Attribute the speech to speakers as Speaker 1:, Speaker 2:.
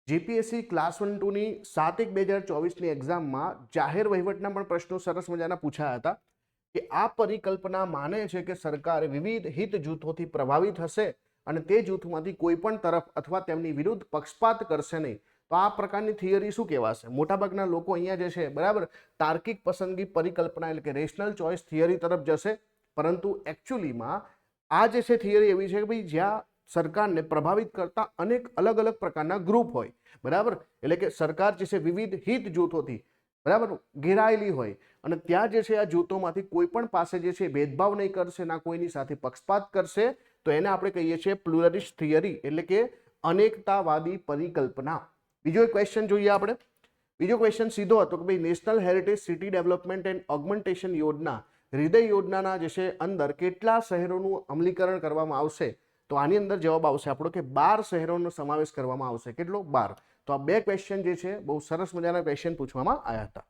Speaker 1: GPSC class 1-2ની 7/1/2024ની એક્ઝામમાં જાહેર વહીવટના પણ પ્રશ્નો સરસ મજાના પૂછાયા હતા કે આ પરિકલ્પના માને છે કે સરકાર વિવિધ હિત જૂથોથી પ્રભાવિત હશે અને તે જૂથમાંથી કોઈ પણ તરફ અથવા તેમની વિરુદ્ધ પક્ષપાત કરશે નહીં. તો આ પ્રકારની થિયરી શું કહેવાશે? મોટાભાગના લોકો અહીંયા જે છે બરાબર તાર્કિક પસંદગી પરિકલ્પના એટલે કે રેશનલ ચોઇસ થિયરી તરફ જશે, પરંતુ એકચ્યુઅલીમાં આ જે છે થિયરી એવી છે કે ભાઈ જ્યાં સરકારને પ્રભાવિત કરતા અનેક અલગ અલગ પ્રકારના ગ્રુપ હોય, બરાબર, એટલે કે સરકાર જે છે વિવિધ હિત જૂથોથી બરાબર ઘેરાયેલી હોય અને ત્યાં જે છે આ જૂથોમાંથી કોઈ પણ પાસે જે છે ભેદભાવ નહીં કરશે, ના કોઈની સાથે પક્ષપાત કરશે, તો એને આપણે કહીએ છીએ પ્લુરલિસ્ટ થિયરી એટલે કે અનેકતાવાદી પરિકલ્પના. બીજો એક ક્વેશ્ચન જોઈએ આપણે. બીજો ક્વેશ્ચન સીધો હતો કે ભાઈ national heritage city development and augmentation યોજના હૃદય યોજનાના જે છે અંદર કેટલા શહેરોનું અમલીકરણ કરવામાં આવશે? તો આની અંદર જવાબ આવશે આપણો કે 12 શહેરોનો સમાવેશ કરવામાં આવશે. કેટલો? 12. તો આ બે ક્વેશ્ચન જે છે બહુ સરસ મજાના ક્વેશ્ચન પૂછવામાં આવ્યા હતા.